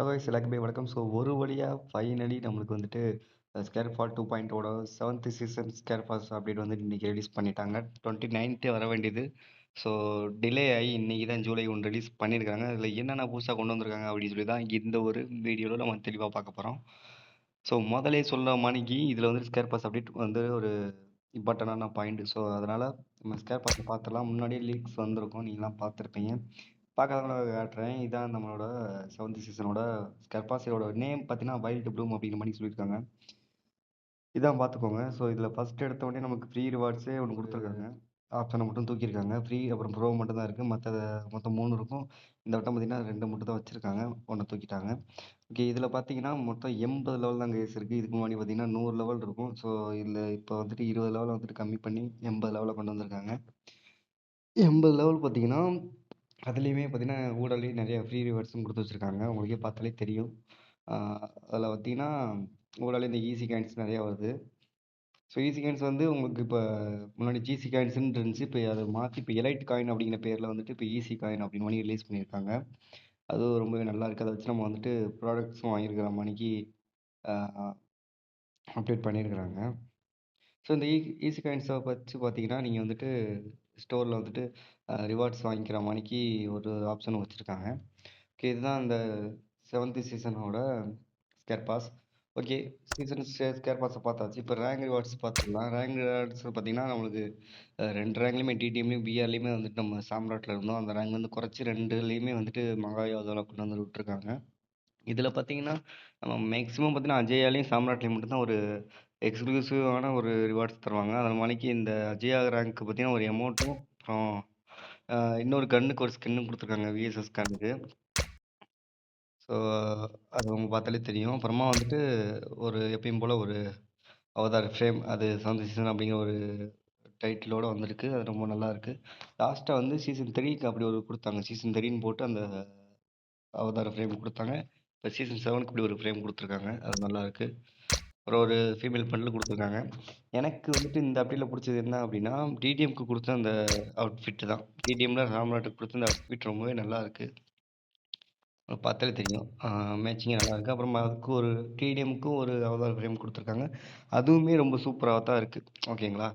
Hello guys எல்லாருக்குமே வணக்கம். So ஒரு வழியாக ஃபைனலி நம்மளுக்கு வந்துட்டு Scarfall 2.0 seventh season Scarfalls update வந்து இன்றைக்கி ரிலீஸ் பண்ணிட்டாங்க. 29th வர வேண்டியது. ஸோ டிலே ஆகி இன்றைக்கி தான் ஜூலை 1 ரிலீஸ் பண்ணியிருக்காங்க. அதில் என்னென்ன புதுசாக கொண்டு வந்திருக்காங்க அப்படின்னு சொல்லி தான் இந்த ஒரு வீடியோவில் நம்ம தெளிவாக பார்க்க போகிறோம். ஸோ முதலே சொல்ல மாணிக்கு இதில் வந்து ஸ்கேர் பாஸ் அப்டேட் வந்து ஒரு இம்பார்ட்டண்டான பாயிண்ட். ஸோ அதனால் நம்ம ஸ்கேர் பாஸ் பார்த்துலாம். முன்னாடியே லீக்ஸ் வந்திருக்கும், நீங்களாம் பார்த்துருப்பீங்க. பார்க்காதவங்கள காட்டுறேன். இதான் நம்மளோட செவன்த் சீசனோட ஸ்கேர் பாஸ். இதோட நேம் பார்த்தீங்கன்னா வைல்டு ப்ளூம் அப்படிங்கிற மாதிரி சொல்லியிருக்காங்க. இதான் பார்த்துக்கோங்க. ஸோ இதில் ஃபஸ்ட் எடுத்த உடனே நமக்கு ஃப்ரீ ரிவார்ட்ஸே ஒன்று கொடுத்துருக்காங்க. ஆப்ஷனை மட்டும் தூக்கியிருக்காங்க. ஃப்ரீ அப்புறம் ப்ரோ மட்டும் தான் இருக்குது. மொத்தம் 3 இருக்கும். இந்த வட்டம் பார்த்தீங்கன்னா 2 மட்டும் தான் வச்சுருக்காங்க. ஒன்று தூக்கிட்டாங்க. ஓகே, இதில் பார்த்தீங்கன்னா மொத்தம் 80 லெவல் தான் கேஸ் இருக்குது. இதுக்கு முன்னாடி பார்த்தீங்கன்னா 100 லெவல் இருக்கும். ஸோ இதில் இப்போ வந்துட்டு 20 லெவலை வந்துட்டு கம்மி பண்ணி 80 லெவலில் கொண்டு வந்திருக்காங்க. 80 லெவல் பார்த்தீங்கன்னா அதுலேயுமே பார்த்தீங்கன்னா ஊடாலேயே நிறைய ஃப்ரீ ரிவார்ட்ஸும் கொடுத்து வச்சுருக்காங்க. உங்களுக்கே பார்த்தாலே தெரியும். அதில் பார்த்தீங்கன்னா ஊடாலே இந்த ஈஸி காயின்ஸ் நிறையா வருது. ஸோ ஈஸி காயின்ஸ் வந்து உங்களுக்கு இப்போ முன்னாடி ஜிசி காயின்ஸ்ன்னு இருந்துச்சு. இப்போ அதை மாற்றி இப்போ எலைட் காயின் அப்படிங்கிற பேரில் வந்துட்டு இப்போ ஈஸி காயின் அப்படின்னு பண்ணி ரிலீஸ் பண்ணியிருக்காங்க. அதுவும் ரொம்பவே நல்லா இருக்குது. அதை வச்சு நம்ம வந்துட்டு ப்ராடக்ட்ஸும் வாங்கியிருக்கிற மணிக்கு அப்டேட் பண்ணியிருக்கிறாங்க. ஸோ இந்த ஈஸி காயின்ஸை வச்சு பார்த்தீங்கன்னா நீங்கள் வந்துட்டு ஸ்டோரில் வந்துட்டு ரிவார்ட்ஸ் வாங்கிக்கிற மணிக்கு ஒரு ஆப்ஷன் வச்சுருக்காங்க. ஓகே, இதுதான் இந்த செவன்த் சீசனோட scare pass. Okay, season scare பாஸை பார்த்தாச்சு. இப்போ ரேங்க் ரிவார்ட்ஸ் பார்த்துக்கலாம். ரேங்க் ரிவார்ட்ஸ் பார்த்தீங்கன்னா நம்மளுக்கு 2 ரேங்க்லேயுமே டிடிஎம்லேயும் பிஆர்லேயுமே வந்துட்டு நம்ம சாம்ராட்டில் இருந்தோம். அந்த ரேங்க் வந்து குறைச்சி 2லேயுமே வந்துட்டு மகாயோதாவில் கொண்டு வந்து விட்டுருக்காங்க. இதில் பார்த்தீங்கன்னா நம்ம மேக்ஸிமம் பார்த்தீங்கன்னா அஜயாலையும் சாம்ராட்லையும் மட்டும்தான் ஒரு எக்ஸ்க்ளூசிவான ஒரு ரிவார்ட்ஸ் தருவாங்க. அதில் மணிக்கு இந்த அஜயா ரேங்க்கு பார்த்தீங்கன்னா ஒரு அமௌண்ட்டும் அப்புறம் இன்னொரு கன்னுக்கு ஒரு ஸ்கின்னும் கொடுத்துருக்காங்க, விஎஸ்எஸ் கன்னுக்கு. ஸோ அது அவங்க பார்த்தாலே தெரியும். அப்புறமா வந்துட்டு ஒரு எப்பயும் போல் ஒரு அவதார் ஃப்ரேம், அது செவன்த் சீசன் அப்படிங்கிற ஒரு டைட்டிலோட வந்திருக்கு. அது ரொம்ப நல்லா இருக்குது. லாஸ்ட்டாக வந்து சீசன் 3க்கு அப்படி ஒரு கொடுத்தாங்க. சீசன் 3ன்னு போட்டு அந்த அவதார ஃப்ரேம் கொடுத்தாங்க. இப்போ சீசன் 7க்கு இப்படி ஒரு ஃப்ரேம் கொடுத்துருக்காங்க. அது நல்லா இருக்குது. அப்புறம் ஒரு ஃபீமேல் பண்டில் கொடுத்துருக்காங்க. எனக்கு வந்துட்டு இந்த அப்டேட்டில் பிடிச்சது என்ன அப்படின்னா டிடிஎம்க்கு கொடுத்த அந்த அவுட்ஃபிட்டு தான். டிடிஎம்ல ராம்நாட்டுக்கு கொடுத்த அந்த அவுட்ஃபிட் ரொம்பவே நல்லா இருக்குது. பார்த்தாலே தெரியும். மேட்சிங்காக நல்லா இருக்குது. அப்புறமா அதுக்கு ஒரு டிடிஎம்க்கும் ஒரு அவதார் ஃப்ரேம் கொடுத்துருக்காங்க. அதுவுமே ரொம்ப சூப்பராக தான் இருக்குது. ஓகேங்களா.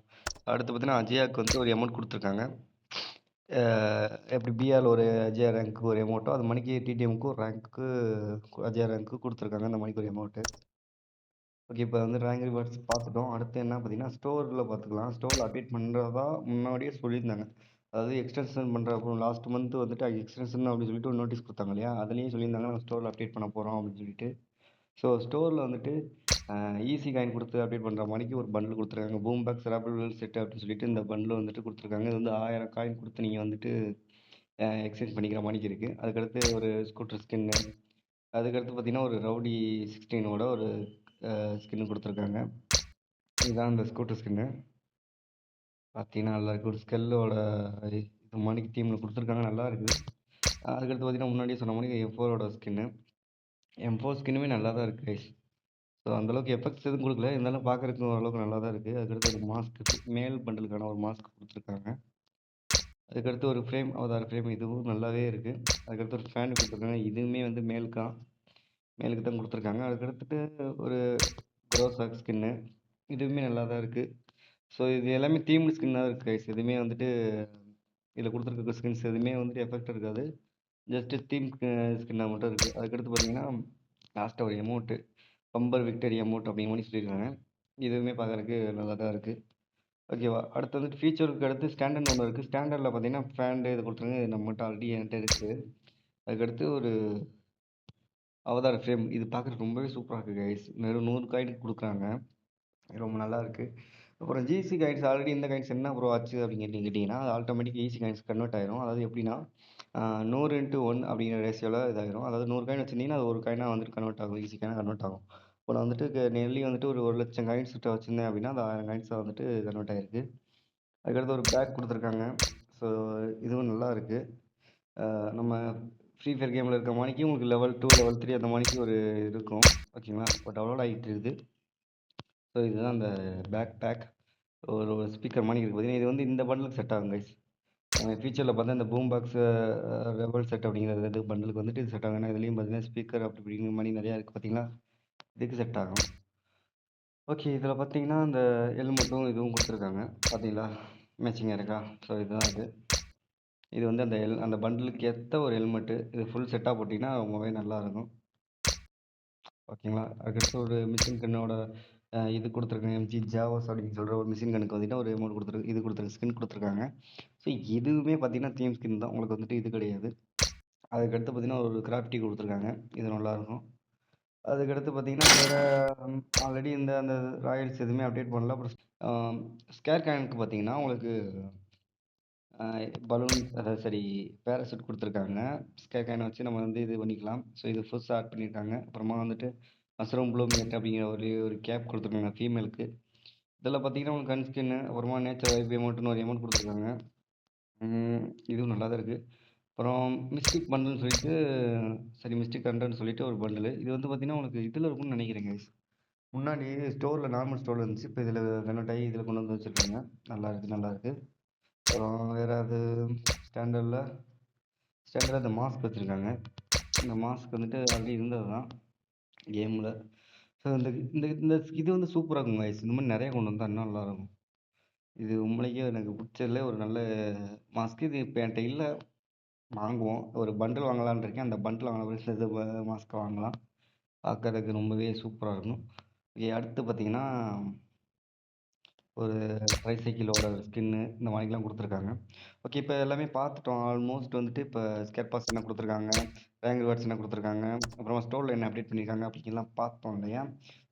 அடுத்து பார்த்தீங்கன்னா அஜயாவுக்கு வந்து ஒரு அமௌண்ட் கொடுத்துருக்காங்க. எப்படி பிஆர் ஒரு அஜயா ரேங்க்கு ஒரு அமௌண்ட்டோ அது மணிக்கு டிடிஎம்க்கு ஒரு ரேங்க்கு அஜயா ரேங்க்கு கொடுத்துருக்காங்க. அந்த மணிக்கு ஒரு அமௌண்ட்டு. ஓகே, இப்போ வந்து ரேங்க் ரிவார்ட்ஸ் பார்த்துட்டோம். அடுத்து என்ன பார்த்தீங்கன்னா ஸ்டோரில் பார்த்துக்கலாம். ஸ்டோரில் அப்டேட் பண்ணுறதா முன்னாடியே சொல்லியிருந்தாங்க. அதாவது எக்ஸ்டென்ஷன் பண்ணுறப்போ லாஸ்ட் மந்த் வந்துட்டு எக்ஸ்டென்ஷன் அப்படின்னு சொல்லிட்டு ஒரு நோட்டீஸ் கொடுத்தாங்க இல்லையா, அதுலேயும் சொல்லியிருந்தாங்க நாங்கள் ஸ்டோரில் அப்டேட் பண்ண போகிறோம் அப்படின்னு சொல்லிட்டு. ஸோ ஸ்டோரில் வந்துட்டு ஈஸி காயின் கொடுத்து அப்டேட் பண்ணுற மணிக்கு ஒரு பண்டில் கொடுத்துருக்காங்க. பூம் பேக்ஸ் ரேபிள் செட் அப்படின்னு சொல்லிட்டு இந்த பண்டில் வந்துட்டு கொடுத்துருக்காங்க. இது வந்து 1000 காயின் கொடுத்து நீங்கள் வந்துட்டு எக்ஸ்சேஞ்ச் பண்ணிக்கிற மணிக்கு இருக்குது. அதுக்கடுத்து ஒரு ஸ்கூட்டர் ஸ்கின்னு, அதுக்கடுத்து பார்த்தீங்கன்னா ஒரு ரவுடி 16ஓட ஒரு ஸ்கின்னு கொடுத்துருக்காங்க. இதுதான் இந்த ஸ்கூட்டர் ஸ்கின்னு. பார்த்தீங்கன்னா நல்லா இருக்குது. ஒரு ஸ்கெல்லோட இது மணிக்கு தீமில் கொடுத்துருக்காங்க, நல்லா இருக்குது. அதுக்கடுத்து பார்த்தீங்கன்னா முன்னாடியே சொன்ன மாதிரி M4ஓட ஸ்கின்னு. M4 ஸ்கின்னுமே நல்லா தான் இருக்குது கைஸ். ஸோ அந்தளவுக்கு எஃபெக்ட்ஸ் எதுவும் கொடுக்கல, இருந்தாலும் பார்க்குறதுக்கு ஓரளவுக்கு நல்லா தான் இருக்குது. அதுக்கடுத்து ஒரு மாஸ்க்கு, மேல் பண்டலுக்கான ஒரு மாஸ்க் கொடுத்துருக்காங்க. அதுக்கடுத்து ஒரு ஃப்ரேம், அவதார் ஃப்ரேம், இதுவும் நல்லாவே இருக்குது. அதுக்கடுத்து ஒரு ஃபேன் கொடுத்துருக்காங்க. இதுவுமே வந்து மேலுக்கு தான் கொடுத்துருக்காங்க. அதுக்கடுத்துட்டு ஒரு க்ரோசாக் ஸ்கின்னு, இதுவுமே நல்லா தான் இருக்குது. ஸோ இது எல்லாமே தீம்டு ஸ்கின்னாக இருக்குது கைஸ். எதுவுமே வந்துட்டு இதில் கொடுத்துருக்க ஸ்கின்ஸ் எதுவுமே வந்துட்டு எஃபெக்ட் இருக்காது. ஜஸ்ட்டு தீம் ஸ்கின்னாக மட்டும் இருக்குது. அதுக்கடுத்து பார்த்தீங்கன்னா லாஸ்ட்டாக ஒரு எமௌண்ட்டு, பம்பர் விக்டரி அமௌண்ட் அப்படிங்கிற மாதிரி சொல்லியிருக்காங்க. இதுவுமே பார்க்குறதுக்கு நல்லா தான் இருக்குது. ஓகேவா. அடுத்து வந்துட்டு ஃபீச்சருக்கு அடுத்து ஸ்டாண்டர்ட் ஒன்று இருக்குது. ஸ்டாண்டர்டில் பார்த்தீங்கன்னா ஃபேண்டு இது கொடுத்துருங்க. இது நம்மகிட்ட ஆல்ரெடி என்கிட்ட இருக்குது. அதுக்கடுத்து ஒரு அவதார் ஃப்ரேம், இது பார்க்குறதுக்கு ரொம்பவே சூப்பராக இருக்குது கைஸ். வெறும் 100 காயினுக்கு கொடுக்குறாங்க. ரொம்ப நல்லா இருக்குது. அப்புறம் ஜிசி காயின்ஸ் ஆல்ரெடி இந்த காயின்ஸ் என்ன ப்ரோ ஆச்சு அப்படின்னு கேட்டிங்கன்னா அது ஆட்டோமேட்டிக் ஈஸி காயின்ஸ் கன்வெர்ட் ஆயிரும். அதாவது எப்படின்னா 100x1 அப்படிங்கிற ரேஷியோவில் இதாயிரும். அதாவது 100 காயின் வச்சிருந்தீங்கன்னா அது ஒரு காயினாக வந்துட்டு கன்வெர்ட் ஆகும், ஈஸி காயினாக கன்வெர்ட் ஆகும். இப்போ நான் வந்துட்டு நெல்லி வந்துட்டு ஒரு 1,00,000 காயின்ஸ் கிட்ட வச்சிருந்தேன் அப்படின்னா அது 1000 காயின்ஸாக வந்துட்டு கன்வெர்ட் ஆயிருக்கு. அதுக்கடுத்து ஒரு பேக் கொடுத்துருக்காங்க. ஸோ இதுவும் நல்லா இருக்குது. நம்ம ஃப்ரீ ஃபயர் கேமில் இருக்க மாதிரிக்கு உங்களுக்கு லெவல் 2 லெவல் 3 அந்த மாதிரிக்கு ஒரு இருக்கும். ஓகேங்களா. இப்போ டவுன்லோட் ஆகிட்டு இருக்குது. ஸோ இதுதான் அந்த பேக் பேக். ஒரு ஸ்பீக்கர் மாதிரி இருக்குது பார்த்தீங்கன்னா, இது வந்து இந்த பண்டலுக்கு செட் ஆகும் கைஸ். ஃபியூச்சரில் பார்த்தா இந்த பூம் பாக்ஸ் ரெவல் செட் அப்படிங்கிற இது பண்டலுக்கு வந்துட்டு இது செட் ஆகும். ஏன்னா இதுலேயும் பார்த்தீங்கன்னா ஸ்பீக்கர் அப்படி இப்படிங்கிற மாதிரி நிறையா இருக்குது பார்த்தீங்களா, இதுக்கு செட் ஆகும். ஓகே, இதில் பார்த்தீங்கன்னா இந்த ஹெல்மெட்டும் இதுவும் கொடுத்துருக்காங்க பார்த்தீங்களா, மேட்சிங்காக இருக்கா. ஸோ இதுதான் இது. இது வந்து அந்த பண்டலுக்கு ஏற்ற ஒரு ஹெல்மெட்டு. இது ஃபுல் செட்டாக போட்டிங்கன்னா ரொம்பவே நல்லாயிருக்கும். ஓகேங்களா. அதுக்கடுத்து ஒரு மிஷின் கன்னோட இது கொடுத்துருக்காங்க. எம்ஜி ஜாவாஸ் அப்படின்னு சொல்கிற ஒரு மிஷின் கன்னுக்கு வந்துட்டு ஒரு அமௌண்ட் கொடுத்துருக்கு, இது கொடுத்துருக்கு, ஸ்கின் கொடுத்துருக்காங்க. ஸோ இதுவுமே பார்த்தீங்கன்னா தீம் ஸ்கின் தான், உங்களுக்கு வந்துட்டு இது கிடையாது. அதுக்கடுத்து பார்த்தீங்கன்னா ஒரு கிராஃப்டி கொடுத்துருக்காங்க, இது நல்லாயிருக்கும். அதுக்கடுத்து பார்த்தீங்கன்னா வேறு ஆல்ரெடி அந்த ராயல்ஸ் எதுவுமே அப்டேட் பண்ணல. அப்புறம் ஸ்கேர் கேனுக்கு பார்த்தீங்கன்னா உங்களுக்கு பலூன், அதாவது சரி, பேராசூட் கொடுத்துருக்காங்க. ஸ்கேர் கேனை வச்சு நம்ம வந்து இது பண்ணிக்கலாம். ஸோ இது புதுசாக ஆட் பண்ணியிருக்காங்க. அப்புறமா வந்துட்டு மஷ்ரூம் ப்ளூமியட் அப்படிங்கிற ஒரு கேப் கொடுத்துருக்காங்க ஃபீமேலுக்கு. இதில் பார்த்தீங்கன்னா உங்களுக்கு கன் ஸ்கின்னு, அப்புறமா நேச்சர் வைப் எமௌண்ட்டுன்னு ஒரு எமௌண்ட் கொடுத்துருக்காங்க. இதுவும் நல்லா தான் இருக்குது. அப்புறம் மிஸ்டிக் பண்டல்னு சொல்லிட்டு, சரி மிஸ்டிக் கண்டன்னு சொல்லிட்டு ஒரு பண்டலு. இது வந்து பார்த்தீங்கன்னா உங்களுக்கு இதில் இருக்கும்னு நினைக்கிறேன் கைஸ். முன்னாடி ஸ்டோரில் நார்மல் ஸ்டோரில் இருந்துச்சு, இப்போ இதில் கன்வெர்ட் ஆகி இதில் கொண்டு வந்து வச்சுருக்காங்க. நல்லா இருக்குது. அப்புறம் வேறு அது ஸ்டாண்டர்டாக இந்த மாஸ்க் வச்சுருக்காங்க. இந்த மாஸ்க் வந்துட்டு ஆல்ரெடி இருந்தது தான் கேமில். ஸோ இந்த இந்த இந்த இது வந்து சூப்பராக இருக்கும் கைஸ். இந்த மாதிரி நிறைய கொண்டு வந்தால் இன்னும் நல்லாயிருக்கும். இது உண்மையிலேயே எனக்கு பிடிச்சதுல ஒரு நல்ல மாஸ்க். இது இப்போ என்கிட்ட இல்லை, வாங்குவோம். ஒரு பண்டில் வாங்கலான்னு இருக்கேன். அந்த பண்டில் வாங்கின பிறகு இது மாஸ்க் வாங்கலாம். பார்க்கறதுக்கு ரொம்பவே சூப்பராக இருக்கும். ஓகே, அடுத்து பார்த்தீங்கன்னா ஒரு ட்ரைசைக்கிளோட ஸ்கின்னு இந்த மாதிரிலாம் கொடுத்துருக்காங்க. ஓகே, இப்போ எல்லாமே பார்த்துட்டோம். ஆல்மோஸ்ட் வந்துட்டு இப்போ ஸ்கேர் பாஸ் என்ன கொடுத்துருக்காங்க, ரேங்க் ரிவார்ட்ஸ் என்ன கொடுத்துருக்காங்க, அப்புறமா ஸ்டோரில் என்ன அப்டேட் பண்ணியிருக்காங்க அப்படிங்கலாம் பார்த்தோம் இல்லையா.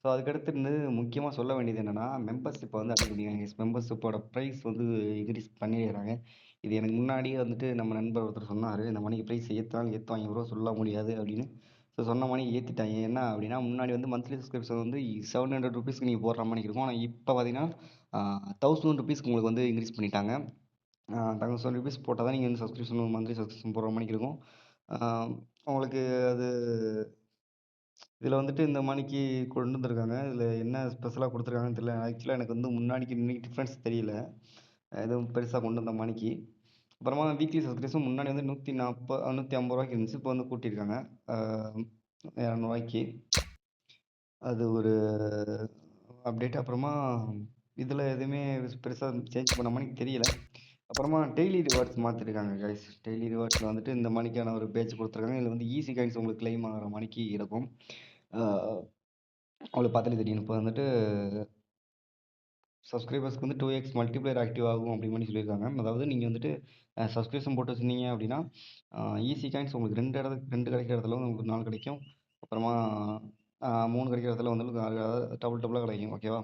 ஸோ அதுக்கடுத்து வந்து முக்கியமாக சொல்ல வேண்டியது என்னென்னா, மெம்பர்ஷிப்பை வந்து அப்டேட் பண்ணியிருக்காங்க. மெம்பர்ஷிப்போட ப்ரைஸ் வந்து இன்க்ரீஸ் பண்ணிடுறாங்க. இது எனக்கு முன்னாடியே வந்துட்டு நம்ம நண்பர் ஒருத்தர் சொன்னார், இந்த மணிக்கு ப்ரைஸ் ஏற்றுவாங்க ப்ரோ, சொல்ல முடியாது அப்படின்னு. ஸோ சொன்ன மணி ஏற்றிட்டாங்க. என்ன அப்படின்னா, முன்னாடி வந்து மந்த்லி சப்ஸ்கிரிப்ஷன் வந்து 700 ருபீஸ்க்கு நீங்கள் போடுற மாதிரி இருக்கும். ஆனால் இப்போ பார்த்தீங்கன்னா 1000 ருபீஸ்க்கு உங்களுக்கு வந்து இன்க்ரீஸ் பண்ணிட்டாங்க. 1000 ருபீஸ் போட்டால் தான் நீங்கள் வந்து சப்ஸ்கிரிப்ஷன், மந்த்லி சப்ஸ்கிரிப்ஷன் போடுற மாதிரி இருக்கும். உங்களுக்கு அது இதில் வந்துட்டு இந்த மணிக்கு கொண்டு வந்திருக்காங்க. இதில் என்ன ஸ்பெஷலாக கொடுத்துருக்காங்கன்னு தெரியல. ஆக்சுவலாக எனக்கு வந்து முன்னாடிக்கு இன்னைக்கு டிஃப்ரென்ஸ் தெரியல, எதுவும் பெருசாக கொண்டு வந்த மணிக்கு. அப்புறமா வீக்லி சப்ஸ்கிரிப்ஷன் முன்னாடி வந்து 150 ரூபாய்க்கு இருந்துச்சு, இப்போ வந்து கூட்டியிருக்காங்க 200 அது ஒரு அப்டேட். அப்புறமா இதில் எதுவுமே பெருசாக சேஞ்ச் பண்ண மாதிரி தெரியல. அப்புறமா டெய்லி ரிவார்ட்ஸ் மாற்றிருக்காங்க கைஸ். டெய்லி ரிவார்ட்ஸில் வந்துட்டு இந்த மணிக்கான ஒரு பேஜ் கொடுத்துருக்காங்க. இதில் வந்து ஈஸி காயின்ஸ் உங்களுக்கு கிளைம் ஆகிற மணிக்கு இருக்கும். உங்களுக்கு பார்த்தாலே தெரியும். இப்போ வந்துட்டு சப்ஸ்கிரைபர்ஸ்க்கு வந்து 2x மல்டிப்ளையர் ஆக்டிவ் ஆகும் அப்படி மாதிரி சொல்லியிருக்காங்க. அதாவது நீங்கள் வந்துட்டு சப்ஸ்கிரிப்ஷன் போட்டு வச்சுருந்தீங்க அப்படின்னா ஈஸி காயின்ஸ் உங்களுக்கு 2 கிடைக்கிற இடத்துல வந்து உங்களுக்கு 4 கிடைக்கும். அப்புறமா 3 கிடைக்கிற இடத்துல வந்து டபுளாக கிடைக்கும். ஓகேவா,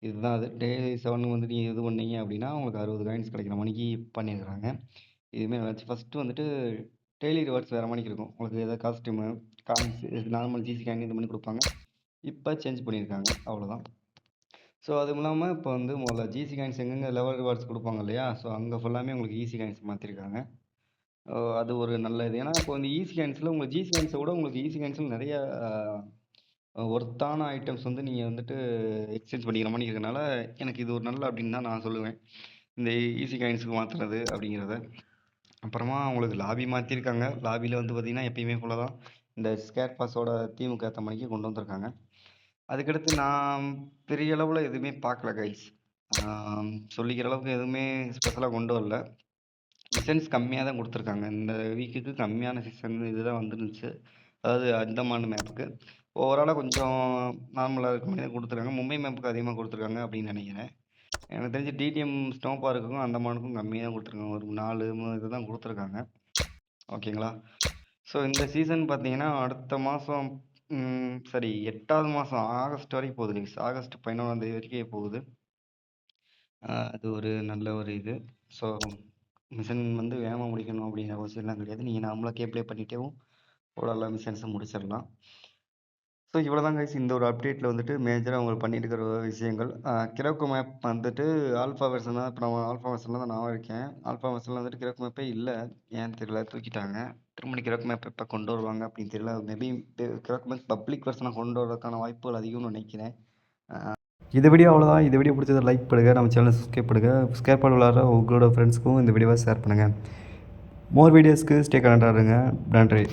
இதுதான் அது. டே 7 வந்து நீங்கள் இது பண்ணீங்க அப்படின்னா உங்களுக்கு 60 காயின்ஸ் கிடைக்கிற மணிக்கு பண்ணியிருக்கிறாங்க. இதுமாரி வச்சு ஃபஸ்ட்டு வந்துட்டு டெய்லி ரிவார்ட்ஸ் வேறு மணிக்கு இருக்கும். உங்களுக்கு ஏதாவது costume, coins, normal GC coin இது பண்ணி கொடுப்பாங்க. இப்போ சேஞ்ச் பண்ணியிருக்காங்க, அவ்வளோதான். ஸோ அதுவும் இல்லாமல் இப்போ வந்து முதல்ல ஜிசி காயின்ஸ் எங்கெங்கே லெவல் ரிவார்ட்ஸ் கொடுப்பாங்க இல்லையா, ஸோ அங்கே ஃபுல்லாமே உங்களுக்கு ஈஸி காயின்ஸ் மாற்றிருக்காங்க. அது ஒரு நல்ல இது. ஏன்னா இப்போ வந்து ஈஸி காயின்ஸில் உங்களுக்கு ஜிசி காயின்ஸை விட உங்களுக்கு ஈஸி காயின்ஸில் நிறைய ஒர்த்தான ஐட்டம்ஸ் வந்து நீங்கள் வந்துட்டு எக்ஸ்சேஞ்ச் பண்ணிக்கிற மாதிரி இருக்கனால எனக்கு இது ஒரு நல்ல அப்படின்னு தான் நான் சொல்லுவேன், இந்த ஈஸி காயின்ஸுக்கு மாற்றுறது அப்படிங்கிறத. அப்புறமா உங்களுக்கு லாபி மாற்றிருக்காங்க. லாபியில் வந்து பார்த்திங்கன்னா எப்பயுமே போல தான் இந்த ஸ்கேர் பாஸோட தீமுக்கு ஏற்ற மாதிரிக்கு கொண்டு வந்திருக்காங்க. அதுக்கடுத்து நான் பெரிய அளவில் எதுவுமே பார்க்கல கைஸ். சொல்லிக்கிற அளவுக்கு எதுவுமே ஸ்பெஷலாக கொண்டு வரல. மிஷன்ஸ் கம்மியாக தான் கொடுத்துருக்காங்க. இந்த வீக்குக்கு கம்மியான சீசன் இதுதான் வந்துருந்துச்சு, அதாவது அந்தமான் மேப்புக்கு. ஓவராலாக கொஞ்சம் நார்மலாக இருக்க மாதிரி தான் கொடுத்துருக்காங்க. மும்பை மேப்புக்கு அதிகமாக கொடுத்துருக்காங்க அப்படின்னு நினைக்கிறேன். எனக்கு தெரிஞ்சு டிடிஎம் ஸ்னோ பார்க்குக்கும் அந்தமானுக்கும் கம்மியாக தான் கொடுத்துருக்காங்க. ஒரு 4 இது தான் கொடுத்துருக்காங்க. ஓகேங்களா. ஸோ இந்த சீசன் பார்த்தீங்கன்னா அடுத்த மாதம், சரி 8வது மாதம் ஆகஸ்ட் வரைக்கும் போகுது கைஸ். ஆகஸ்ட் 11ஆம் தேதி வரைக்கும் போகுது. அது ஒரு நல்ல ஒரு இது. ஸோ மிஷன் வந்து வேகமாக முடிக்கணும் அப்படிங்கிற அவசியம்லாம் கிடையாது. நீங்கள் நார்மலாக ப்ளே பண்ணிட்டேவும் ஓவராலாக மிஷன்ஸை முடிச்சிடலாம். ஸோ இவ்வளோ தான் கைஸ் இந்த ஒரு அப்டேட்டில் வந்துட்டு மேஜராக அவங்க பண்ணிட்டு இருக்கிற விஷயங்கள். கிழக்கு மேப் வந்துட்டு ஆல்ஃபா வெர்ஷன் தான். இப்போ நம்ம ஆல்ஃபா வெர்ஷனில் தான் நான் இருக்கேன். ஆல்ஃபா வெர்ஷனில் வந்துட்டு கிழக்கு மேப்பே இல்லை, ஏன்னு தெரியல, தூக்கிட்டாங்க. திரும்ப கிழக்கு மேப் எப்போ கொண்டு வருவாங்க அப்படின்னு தெரியல. மேபி கிழக்கு மேப் பப்ளிக் வெர்ஷனை கொண்டு வரதுக்கான வாய்ப்புகள் அதிகம்னு நினைக்கிறேன். இந்த வீடியோ அவ்வளோதான். இந்த வீடியோ பிடிச்சதை லைக் பண்ணுங்கள், நம்ம சேனலை சப்ஸ்கிரைப் பண்ணுங்கள். ஸ்கேர் பண்ண விளாட்ற உங்களோட ஃப்ரெண்ட்ஸ்க்கும் இந்த வீடியோவை ஷேர் பண்ணுங்கள். மோர் வீடியோஸ்க்கு ஸ்டே கனெக்டாக இருங்க. நன்றி.